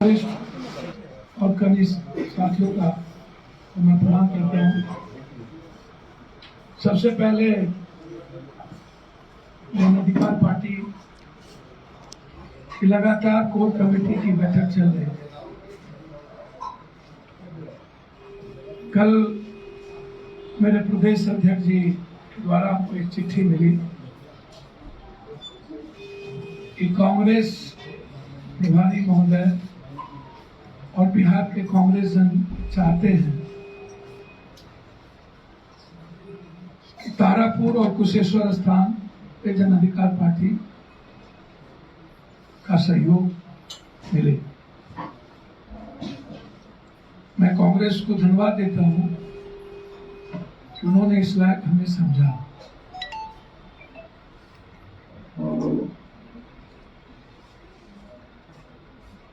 और कनिष्ठ साथियों का मैं प्रणाम करता हूँ। सबसे पहले जन अधिकार पार्टी की लगातार कोर कमेटी की बैठक चल रही है। कल मेरे प्रदेश अध्यक्ष जी द्वारा हमको एक चिट्ठी मिली कि कांग्रेस प्रभारी महोदय और बिहार के कांग्रेस जन चाहते हैं कि तारापुर और कुशेश्वर स्थान पे जन अधिकार पार्टी का सहयोग मिले। मैं कांग्रेस को धन्यवाद देता हूं कि उन्होंने इस लायक हमें समझा।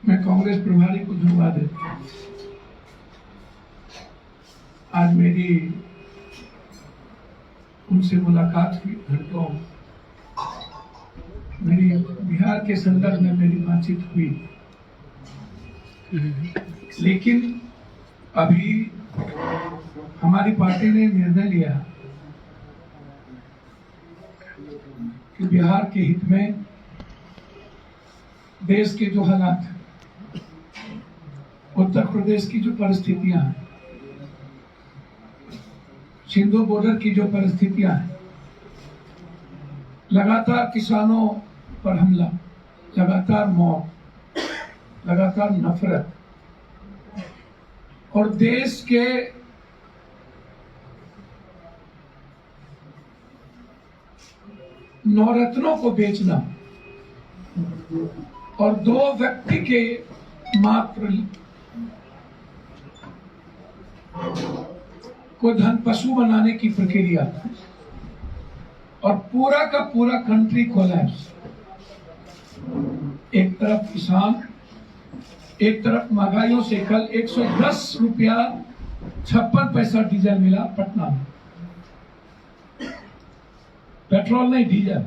मैं कांग्रेस प्रभारी को धन्यवाद देता हूं। आज मेरी उनसे मुलाकात हुई, घंटों मेरी बिहार के संदर्भ में मेरी बातचीत हुई, लेकिन अभी हमारी पार्टी ने निर्णय लिया कि बिहार के हित में देश के जो हालात हैं, उत्तर प्रदेश की जो परिस्थितियां हैं, सिंधु बॉर्डर की जो परिस्थितियां हैं, लगातार किसानों पर हमला, लगातार मौत, लगातार नफरत और देश के नवरत्नों को बेचना और दो व्यक्ति के मात्र को धन पशु बनाने की प्रक्रिया और पूरा का पूरा कंट्री कोलैप्स। एक तरफ किसान, एक तरफ महंगाइयों से कल 110 रुपया 56 पैसा डीजल मिला पटना में, पेट्रोल नहीं डीजल,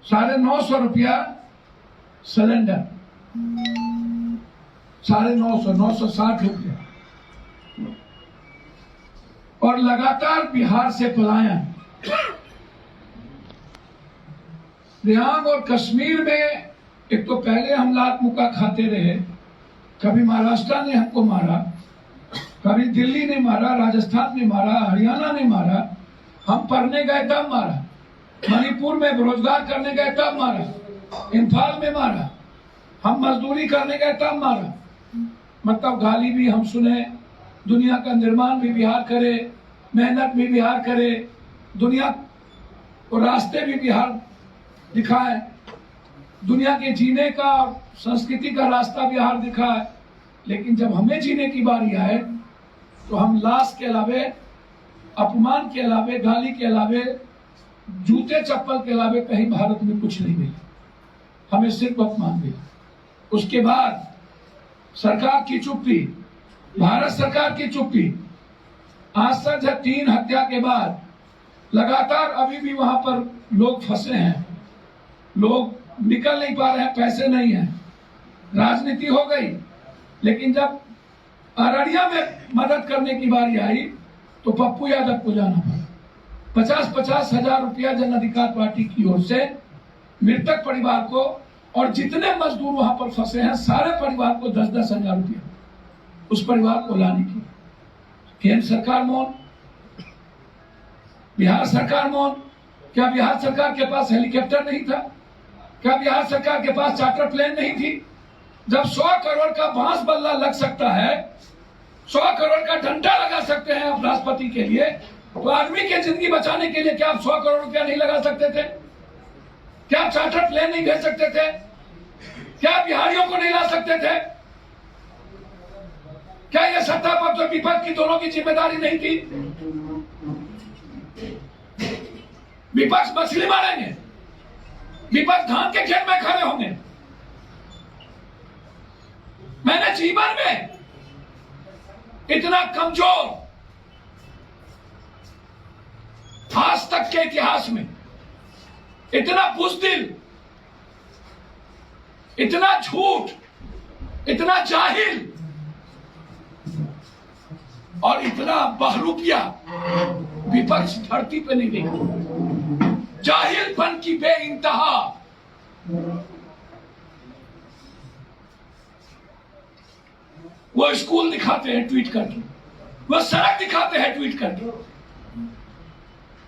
950 रुपया सिलेंडर, 960 रुपया। और लगातार बिहार से पलायन। रियांग और कश्मीर में एक तो पहले हम लात मुक्का खाते रहे, कभी महाराष्ट्र ने हमको मारा, कभी दिल्ली ने मारा, राजस्थान ने मारा, हरियाणा ने मारा, हम पढ़ने गए तब मारा, मणिपुर में रोजगार करने गए तब मारा, इम्फाल में मारा, हम मजदूरी करने गए तब मारा। मतलब गाली भी हम सुने, दुनिया का निर्माण भी बिहार करे, मेहनत भी बिहार करे, दुनिया को रास्ते भी बिहार दिखाए, दुनिया के जीने का संस्कृति का रास्ता बिहार दिखाए। लेकिन जब हमें जीने की बारी आए तो हम लाश के अलावे, अपमान के अलावे, गाली के अलावे, जूते चप्पल के अलावे कहीं भारत में कुछ नहीं मिला, हमें सिर्फ अपमान मिला। उसके बाद सरकार की चुप्पी, भारत सरकार की चुप्पी। आज तक 3 हत्या के बाद लगातार अभी भी वहां पर लोग फंसे हैं, लोग निकल नहीं पा रहे हैं, पैसे नहीं हैं, राजनीति हो गई। लेकिन जब अररिया में मदद करने की बारी आई तो पप्पू यादव को जाना पड़ा। 50-50 हजार रुपया जन अधिकार पार्टी की ओर से मृतक परिवार को और जितने मजदूर वहां पर फंसे हैं सारे परिवार को 10-10 हजार रुपया उस परिवार को लाने की। केंद्र सरकार मौन, बिहार सरकार मौन। क्या बिहार सरकार के पास हेलीकॉप्टर नहीं था? क्या बिहार सरकार के पास चार्टर प्लेन नहीं थी? जब 100 करोड़ का बांस बल्ला लग सकता है, 100 करोड़ का डंडा लगा सकते हैं आप राष्ट्रपति के लिए, तो आदमी की जिंदगी बचाने के लिए क्या आप 100 करोड़ रुपया नहीं लगा सकते थे? क्या आप चार्टर प्लेन नहीं भेज सकते थे? क्या बिहारियों को नहीं ला सकते थे? क्या ये सत्ता पक्ष और विपक्ष की दोनों की जिम्मेदारी नहीं थी? विपक्ष मछली मारेंगे, विपक्ष धान के खेत में खड़े होंगे। मैंने जीवन में इतना कमजोर आज तक के इतिहास में इतना बुज़दिल, इतना झूठ, इतना जाहिल और इतना बहरूपिया विपक्ष धरती पे नहीं देखा। जाहिलपन की बेइंतहा। वो स्कूल दिखाते हैं ट्वीट करके, वो सड़क दिखाते हैं ट्वीट करके।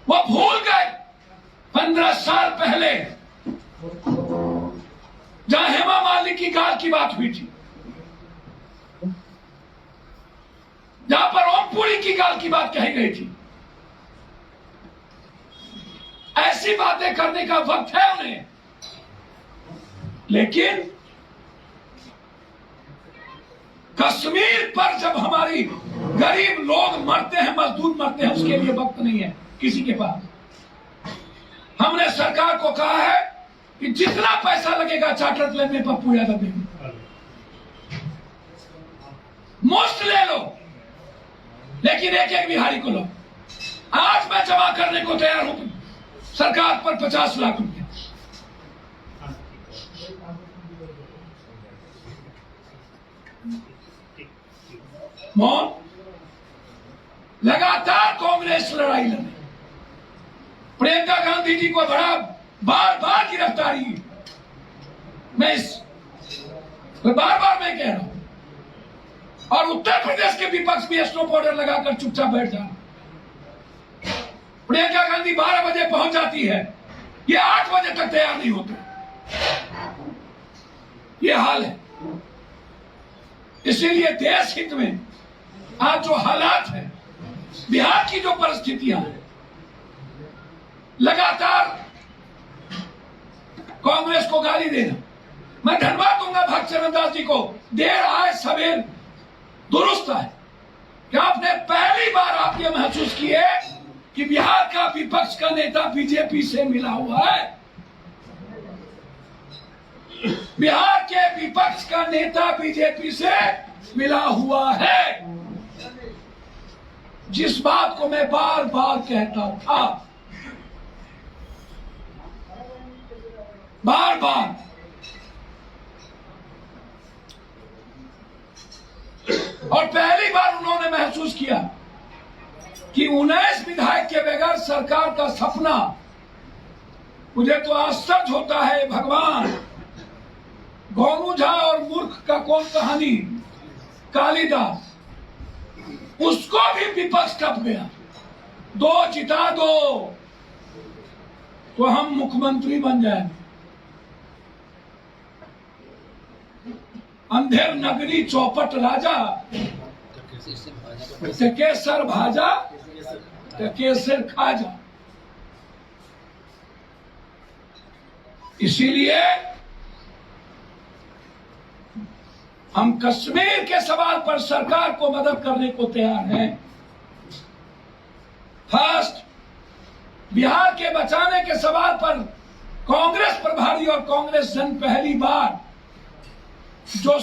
वो भूल गए 15 साल पहले जहां हेमा मालिनी की गाल की बात हुई थी, जहां पर ओमपुरी की गाल की बात कही गई थी। ऐसी बातें करने का वक्त है उन्हें, लेकिन कश्मीर पर जब हमारी गरीब लोग मरते हैं, मजदूर मरते हैं, उसके लिए वक्त नहीं है किसी के पास। हमने सरकार को कहा है कि जितना पैसा लगेगा चार्टर प्लेन में पप्पू यादव देंगे, मुफ्त ले लो, लेकिन एक एक बिहारी को लो। आज मैं जमा करने को तैयार हूं सरकार पर 50 लाख रुपया। मौन लगातार कांग्रेस लड़ाई लड़े। प्रियंका गांधी जी को बड़ा बार बार गिरफ्तारी, मैं बार बार मैं कह रहा हूं, और उत्तर प्रदेश के विपक्ष भी स्नो पाउडर लगाकर चुपचाप बैठ जा। प्रियंका गांधी 12 बजे पहुंच जाती है, ये 8 बजे तक तैयार नहीं होते। ये हाल है। इसीलिए देश हित में आज जो हालात है, बिहार की जो परिस्थितियां हैं, लगातार कांग्रेस को गाली देना। मैं धन्यवाद दूंगा भक्तचरण दास जी को, देर आए सवेर दुरुस्त है कि आपने पहली बार आप ये महसूस किए कि बिहार का विपक्ष का नेता बीजेपी से मिला हुआ है। बिहार के विपक्ष का नेता बीजेपी से मिला हुआ है। जिस बात को मैं बार बार कहता था, बार बार, और पहली बार उन्होंने महसूस किया कि 19 विधायक के बगैर सरकार का सपना। मुझे तो आश्चर्य होता है, भगवान गोनू झा और मूर्ख का कौन कहानी, कालिदास, उसको भी विपक्ष टप गया। 2 जिता दो तो हम मुख्यमंत्री बन जाएंगे। अंधेर नगरी चौपट राजा, केसर भाजा केसर खाजा। इसीलिए हम कश्मीर के सवाल पर सरकार को मदद करने को तैयार हैं। फर्स्ट, बिहार के बचाने के सवाल पर कांग्रेस प्रभारी और कांग्रेस जन पहली बार जो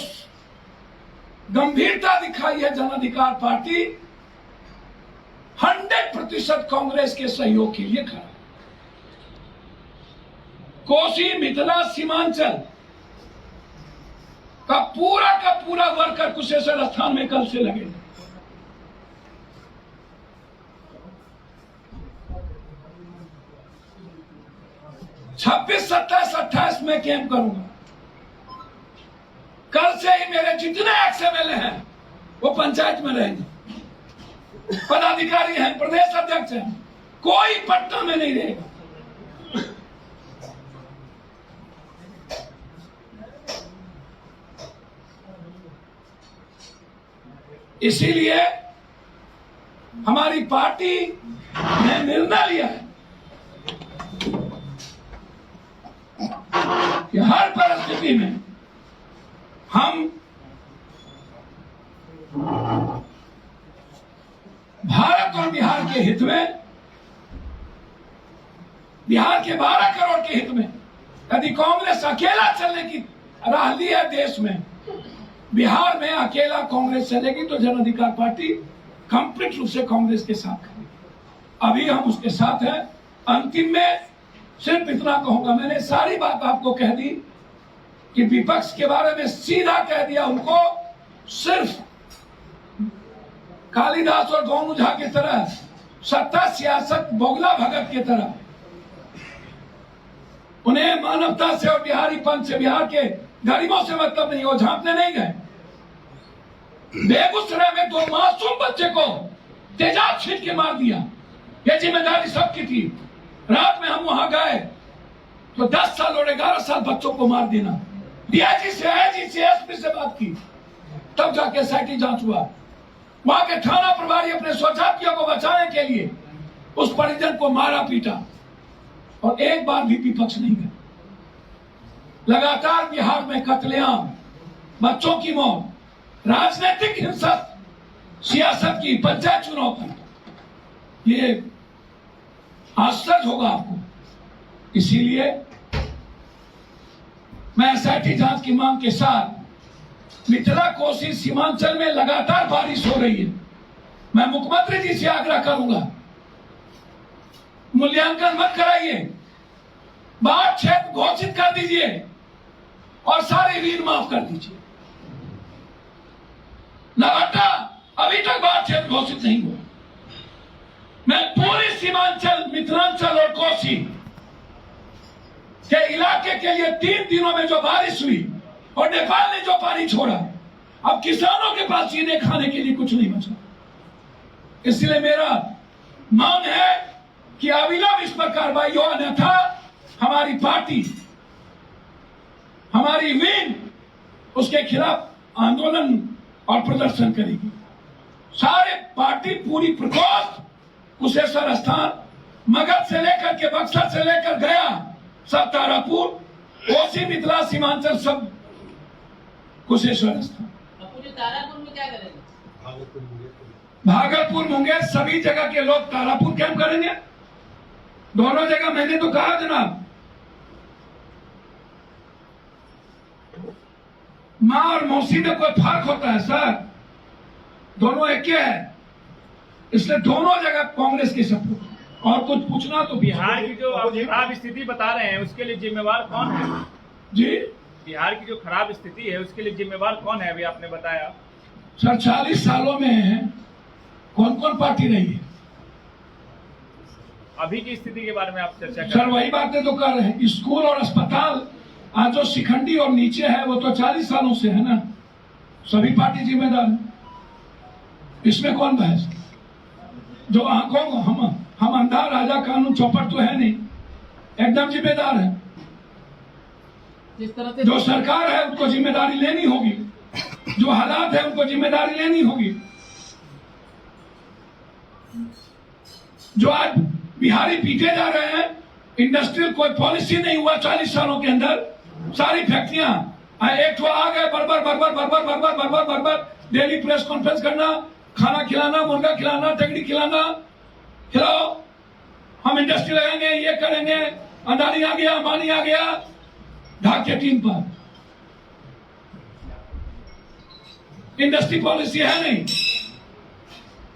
गंभीरता दिखाई है, जन अधिकार पार्टी 100% कांग्रेस के सहयोग के लिए खड़ा। कोसी मिथिला सीमांचल का पूरा वर्कर कुशेश्वर स्थान में कल से लगे। छब्बीस 27 28 में कैंप करूंगा। कल से ही मेरे जितने एक्सएमएलए हैं वो पंचायत में रहेंगे, पदाधिकारी हैं, प्रदेश अध्यक्ष हैं, कोई पटना में नहीं रहेगा। इसीलिए हमारी पार्टी ने निर्णय लिया है कि हर परिस्थिति में हम भारत और बिहार के हित में, बिहार के 12 करोड़ के हित में, यदि कांग्रेस अकेला चलने की राह ली है देश में, बिहार में अकेला कांग्रेस चलेगी तो जन अधिकार पार्टी कंप्लीट रूप से कांग्रेस के साथ खड़ी। अभी हम उसके साथ हैं। अंतिम में सिर्फ इतना कहूंगा, मैंने सारी बात आपको कह दी कि विपक्ष के बारे में सीधा कह दिया उनको, सिर्फ कालिदास और गोनू झा की तरह, सत्ता सियासत बोगला भगत की तरह। उन्हें मानवता से और बिहारीपन से, बिहार के गरीबों से मतलब नहीं, वो झांपने नहीं गए। बेगूसराय में 2 मासूम बच्चे को तेजाब छींट के मार दिया, ये जिम्मेदारी सबकी थी। रात में हम वहां गए तो 10 साल और 11 साल बच्चों को मार देना। डीआईजी से, आईजी से, एसपी से बात की, तब जाके एसआईटी जांच हुआ। वहां के थाना प्रभारी अपने स्वजातियों को बचाने के लिए उस परिजन को मारा पीटा, और एक बार भी विपक्ष नहीं गया। लगातार बिहार में कत्लेआम, बच्चों की मौत, राजनीतिक हिंसा, सियासत की, पंचायत चुनाव की, ये आश्चर्य होगा आपको। इसीलिए मैं एसआईटी जांच की मांग के साथ मिथिला कोसी सीमांचल में लगातार बारिश हो रही है। मैं मुख्यमंत्री जी से आग्रह करूंगा, मूल्यांकन मत कराइए, बाढ़ क्षेत्र घोषित कर दीजिए और सारे ऋण माफ कर दीजिए। नवादा अभी तक बाढ़ क्षेत्र घोषित नहीं हुआ। मैं पूरी सीमांचल, मिथिलांचल और कोसी के इलाके के लिए 3 दिनों में जो बारिश हुई और नेपाल ने जो पानी छोड़ा, अब किसानों के पास जीने खाने के लिए कुछ नहीं बचा। इसलिए मेरा मांग है कि अविलंब इस पर कार्रवाई हो, अन्यथा हमारी पार्टी, हमारी विंग उसके खिलाफ आंदोलन और प्रदर्शन करेगी। सारे पार्टी पूरी प्रकोष्ठ, कुशेश्वर स्थान, मगध से लेकर के बक्सर से लेकर गया, सब तारापुर, कोसी, मिथिला, सीमांचल, सब कुशेश्वर स्थान। तारापुर में क्या करेंगे? भागलपुर, मुंगेर, सभी जगह के लोग तारापुर कैंप करेंगे। दोनों जगह मैंने तो कहा जनाब, माँ और मौसी में कोई फर्क होता है सर? दोनों एक ही है, इसलिए दोनों जगह कांग्रेस की सपोर्ट। और कुछ पूछना तो बिहार की जो आप खराब स्थिति बता रहे हैं, उसके लिए जिम्मेवार कौन है जी? बिहार की जो खराब स्थिति है उसके लिए जिम्मेवार कौन है? अभी आपने बताया सर, 40 सालों में कौन कौन पार्टी रही है? अभी की स्थिति के बारे में आप चर्चा कर सर वही बातें तो कर रहे हैं। स्कूल और अस्पताल आज जो शिखंडी और नीचे है वो तो 40 सालों से है ना, सभी पार्टी जिम्मेदार है, इसमें कौन बहस? जो आंखों हम अंधा राजा कानून चौपट तो है नहीं, एकदम जिम्मेदार है। जिस तरह से जो सरकार है उनको जिम्मेदारी लेनी होगी, जो हालात है उनको जिम्मेदारी लेनी होगी। जो आज बिहारी पीटे जा रहे हैं, इंडस्ट्रियल कोई पॉलिसी नहीं हुआ 40 सालों के अंदर, सारी फैक्ट्रियां एक तो आ गए, बरबर डेली प्रेस कॉन्फ्रेंस करना, खाना खिलाना, मुर्गा खिलाना, टंगड़ी खिलाना, खिलाओ, हम इंडस्ट्री लगाएंगे, ये करेंगे, अडानी आ गया, अंबानी आ गया, ढाक के टीम पर। इंडस्ट्री पॉलिसी है नहीं।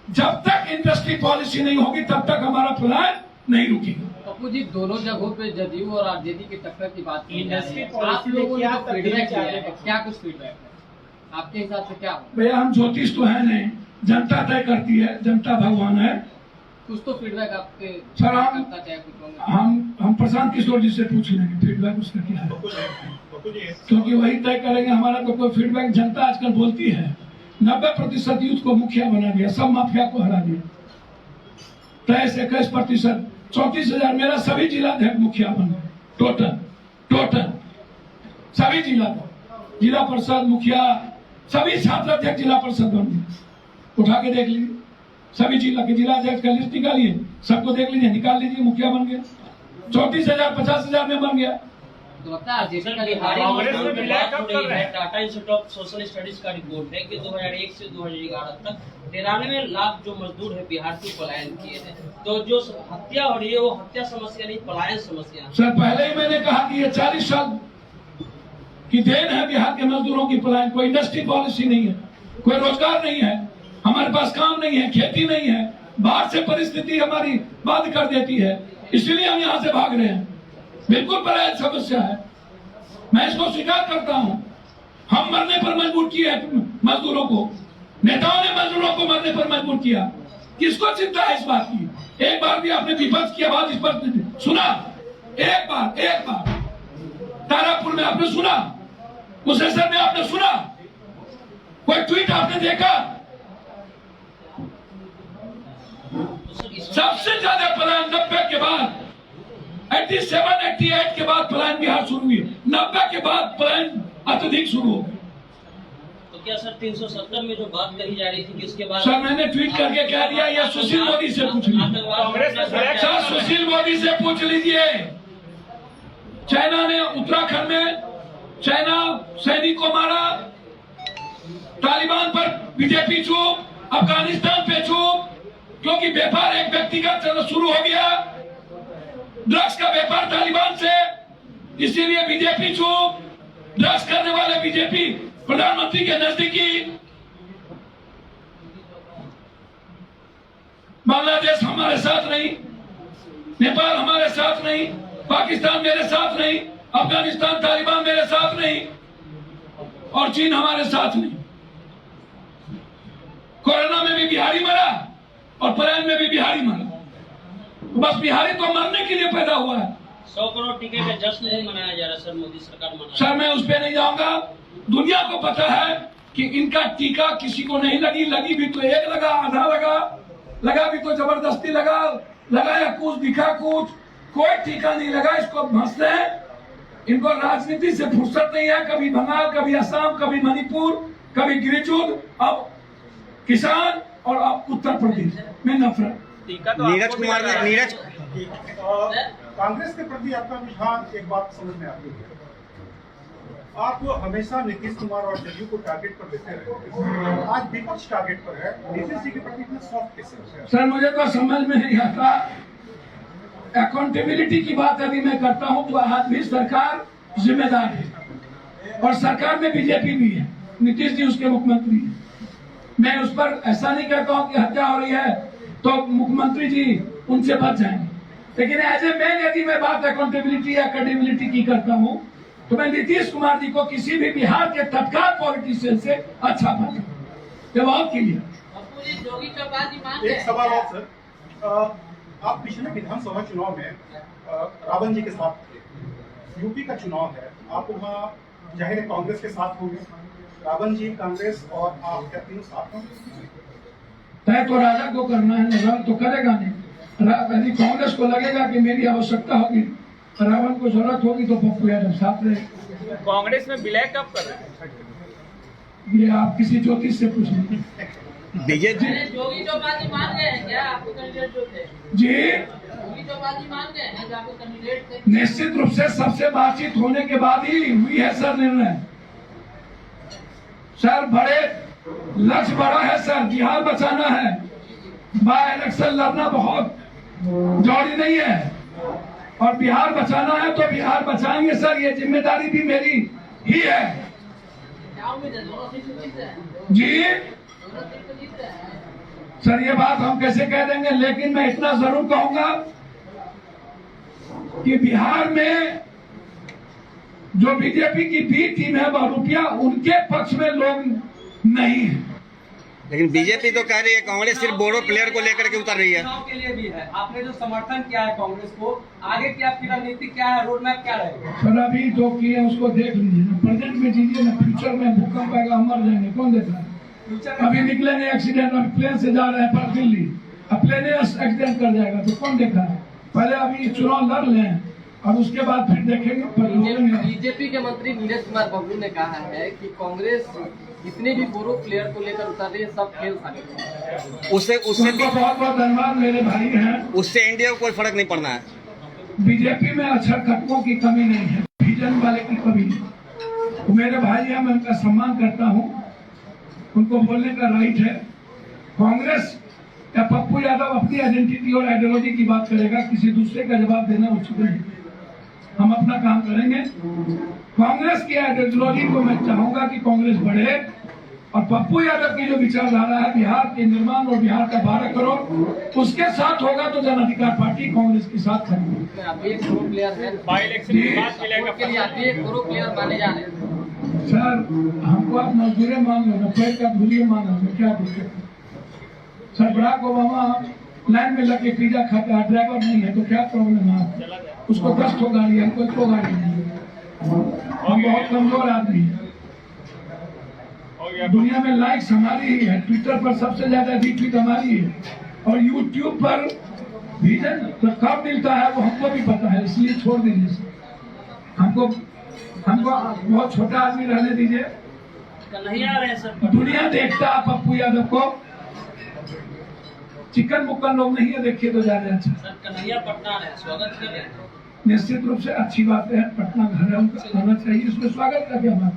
जब तक इंडस्ट्री पॉलिसी नहीं होगी तब तक हमारा प्लान नहीं रुकेगा। पप्पू जी, दोनों जगहों पे जदयू और आरजेडी की टक्कर की बात की, इंडस्ट्री आप लोगों ने फीडबैक किया है, क्या कुछ फीडबैक है आपके हिसाब से? क्या भैया हम ज्योतिष तो है नहीं, जनता तय करती है, जनता भगवान है। कुछ तो फीडबैक आपके सर हम प्रशांत किशोर जी से पूछ लेंगे फीडबैक उसका क्या है, क्योंकि वही तय करेंगे। हमारा तो कोई फीडबैक, जनता आजकल बोलती है 90% यूथ को मुखिया बना दिया, सब माफिया को हरा दिया। 23-21%, 34,000 मेरा सभी जिलाध्यक्ष मुखिया बन गए, टोटल सभी जिला परिषद मुखिया, सभी छात्राध्यक्ष जिला परिषद बन गए। उठा के देख लीजिए, सभी जिला के जिलाध्यक्ष का लिस्ट निकालिए, सबको देख लीजिए, निकाल लीजिए, मुखिया बन गया। 34,000 50,000 में बन गया। Tata institute of social studies का रिपोर्ट है कि 2001 से 2011 तक 93 लाख जो मजदूर है बिहार से पलायन किए थे। तो जो हत्या हो रही है वो हत्या समस्या नहीं, पलायन समस्या। सर पहले ही मैंने कहा कि ये 40 साल की देन है बिहार के मजदूरों की पलायन। कोई इंडस्ट्री पॉलिसी नहीं है, कोई रोजगार नहीं है, हमारे पास काम नहीं है, खेती नहीं है, बाहर से परिस्थिति हमारी बात कर देती है, इसलिए हम यहाँ से भाग रहे हैं। बिल्कुल पलायन समस्या है। मैं इसको स्वीकार करता हूं। हम मरने पर मजबूर किए मजदूरों को, नेताओं ने मजदूरों को मरने पर मजबूर किया। किसको चिंता है इस बात की? एक बार भी आपने विपक्ष की आवाज इस पर सुना? एक बार तारापुर में आपने सुना? मुसलसल में आपने सुना? कोई ट्वीट आपने देखा? सबसे ज्यादा पलायन 90 के बाद, 87, 88 के बाद पलायन बिहार शुरू हुई। 90 के बाद पलायन अत्यधिक शुरू हो गई। तो क्या सर 370 में जो बात कही जा रही थी कि उसके बाद सर मैंने ट्वीट करके कह दिया, या सुशील मोदी से पूछ लीजिए। सर सुशील मोदी से पूछ लीजिए। चाइना ने उत्तराखंड में चाइना सैनिक को मारा, तालिबान पर बीजेपी चुप, अफगानिस्तान पे चुप, क्योंकि व्यापार एक व्यक्ति का शुरू हो गया, ड्रग्स का व्यापार तालिबान से, इसीलिए बीजेपी चुप। ड्रग्स करने वाले बीजेपी प्रधानमंत्री के नजदीकी। बांग्लादेश हमारे साथ नहीं, नेपाल हमारे साथ नहीं, पाकिस्तान मेरे साथ नहीं, अफगानिस्तान तालिबान मेरे साथ नहीं, और चीन हमारे साथ नहीं। कोरोना में भी बिहारी मरा और पलायन में भी बिहारी मरा। तो बस बिहारी तो मरने के लिए पैदा हुआ है। 100 करोड़ टीके का जश्न नहीं मनाया जा रहा सर, मोदी सरकार मना। सर मैं उस पर नहीं जाऊंगा। दुनिया को पता है कि इनका टीका किसी को नहीं लगी, लगी भी तो एक लगा, आधा लगा भी तो जबरदस्ती लगाया कुछ, दिखा कुछ, कोई टीका नहीं लगा। इसको भंसते हैं। इनको राजनीति से फुर्सत नहीं है। कभी बंगाल, कभी असम, कभी मणिपुर, कभी गिरिजून, अब किसान, और अब उत्तर प्रदेश में नफरत। नीरज कुमार ने कांग्रेस के प्रति आपका रुझान, एक बात समझ में आती है, आप हमेशा नीतीश कुमार और जदयू को टारगेट पर देते रहे, आज विपक्ष टारगेट पर है, नीतीश जी के प्रति इतने सॉफ्ट कैसे? सर मुझे तो समझ में नहीं आता। अकाउंटेबिलिटी की बात अभी मैं करता हूँ तो आज भी सरकार जिम्मेदार है, और सरकार में बीजेपी भी है, नीतीश जी उसके मुख्यमंत्री हैं। मैं उस पर ऐसा नहीं कहता हूँ कि हत्या हो रही है तो मुख्यमंत्री जी उनसे बच जाएंगे, लेकिन एज ए मैन यदि मैं बात अकाउंटेबिलिटी या क्रेडिबिलिटी की करता हूँ तो मैं नीतीश कुमार जी को किसी भी बिहार के तत्काल पॉलिटिशियन से अच्छा मानता हूँ। ये बहुत क्लियर। एक सवाल और सर, आप पिछले विधानसभा चुनाव में रावण जी के साथ थे, यूपी का चुनाव है, आप वहाँ जाहिर है कांग्रेस के साथ होंगे, रावण जी, कांग्रेस और आप क्या तीनों साथ होंगे? तय तो राजा को करना है, रावण तो करेगा नहीं। यदि कांग्रेस को लगेगा कि मेरी आवश्यकता होगी, रावण को जरूरत होगी तो पप्पू यादव साथ रहे। कांग्रेस में विलय कब कर रहे हैं? ये आप किसी ज्योतिष से पूछ लीजिए। बीजेपी जोगी जो बाजी मान गए हैं क्या आपको कैंडिडेट जो थे? जी जोगी जो बाजी मान गए हैं जो आपको कैंडिडेट थे? निश्चित रूप से सबसे बातचीत होने के बाद ही हुई है सर निर्णय। सर बड़े लक्ष्य बड़ा है सर, बिहार बचाना है। बाय इलेक्शन लड़ना बहुत जरूरी नहीं है, और बिहार बचाना है तो बिहार बचाएंगे सर। ये जिम्मेदारी भी मेरी ही है। क्या उम्मीद है, दोनों सीट जीत रहे हैं? जी दोनों सीट जीत रहे हैं? सर ये बात हम कैसे कह देंगे, लेकिन मैं इतना जरूर कहूंगा कि बिहार में जो बीजेपी की बी टीम है वह रुपया उनके पक्ष में लोग नहीं है। लेकिन बीजेपी तो कह रही है कांग्रेस सिर्फ बोरो प्लेयर को लेकर के उतर रही है। चुनाव के लिए भी है, आपने जो समर्थन किया है कांग्रेस को, आगे की आपकी रणनीति क्या है, रोड मैप क्या रहेगा? सर अभी जो किए उसको देख लीजिए ना, प्रेजेंट में जीजिए ना, फ्यूचर में भूकंप आएगा हम मर जाएंगे, कौन देख रहा है? अभी निकले नहीं एक्सीडेंट, अभी प्लेन से जा रहे हैं पर दिल्ली, अब प्लेन एक्सीडेंट कर जाएगा तो कौन देखा है? पहले अभी चुनाव लड़ लें और उसके बाद फिर देखेंगे। बीजेपी के मंत्री नीरज कुमार बबलू ने कहा है कि कांग्रेस जितने भी बोरो प्लेयर को लेकर उतर रही है सब खेल सकते हैं। उससे उनको बहुत बहुत धन्यवाद, मेरे भाई हैं। उससे इंडिया को कोई फर्क नहीं पड़ना है। बीजेपी में अक्षर कटकों की कमी नहीं है, विजन वाले की कमी नहीं। तो मेरे भाई हैं, मैं उनका सम्मान करता हूँ, उनको बोलने का राइट है। कांग्रेस या पप्पू यादव अपनी आइडेंटिटी और आइडियोलॉजी की बात करेगा, किसी दूसरे का जवाब देना उचित नहीं। हम अपना काम करेंगे। कांग्रेस की आइडियोलॉजी को मैं चाहूंगा कि कांग्रेस बढ़े, और पप्पू यादव की जो विचारधारा है बिहार के निर्माण और बिहार का 12 करोड़ उसके साथ होगा तो जन अधिकार पार्टी कांग्रेस के साथ खड़ी होगी। आप भी एक प्रो प्लेयर है, बाई इलेक्शन के बाद मिलेगा वोट के लिए आप भी एक प्रो प्लेयर माने जा रहे हैं। सर हमको आप मजदूरी मान लो ना, पैर का धुलिये मान लो, क्या दिक्कत है? सर बराक ओबामा लाइन में लग के पिज्जा खाता है, ड्राइवर नहीं है तो क्या प्रॉब्लम है? उसको 10 ठो गाड़ी है, कोई 2 गाड़ी नहीं है। हम बहुत कमजोर आदमी है। हो गया। दुनिया में लाइक्स हमारी ही है, ट्विटर पर सबसे ज्यादा रीट्वीट हमारी है, और यूट्यूब पर विजन तो कब मिलता है वो हमको भी पता है, इसलिए छोड़ दीजिए सर। हमको बहुत छोटा आदमी रहने दीजिए। कन्हैया आ रहे हैं सर। दुनिया देखता है पप्पू यादव को, चिकन मुक्कन लोग नहीं है, देखिए तो ज्यादा अच्छा। सर कन्हैया पटना आ रहे हैं, स्वागत कर रहे हैं। निश्चित रूप से अच्छी बात है, पटना घर है, उनका आना चाहिए, इसमें स्वागत का क्या बात।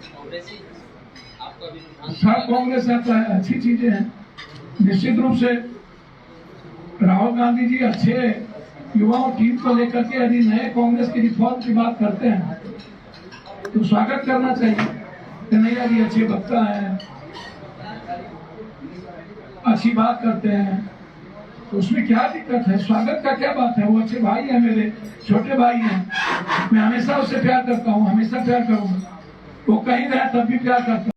कांग्रेसी आपका भी सब कांग्रेस आता है, अच्छी चीजें हैं। निश्चित रूप से राहुल गांधी जी अच्छे युवाओं टीम को लेकर के यदि नए कांग्रेस की रिफॉर्म की बात करते हैं तो स्वागत करना चाहिए। कन्हैया जी अच्छे वक्ता हैं, अच्छी बात करते हैं, तो उसमें क्या दिक्कत है? स्वागत का क्या बात है? वो अच्छे भाई हैं, मेरे छोटे भाई हैं, मैं हमेशा उससे प्यार करता हूँ, हमेशा प्यार करूंगा। वो कहीं रहे तब भी प्यार करता हूँ।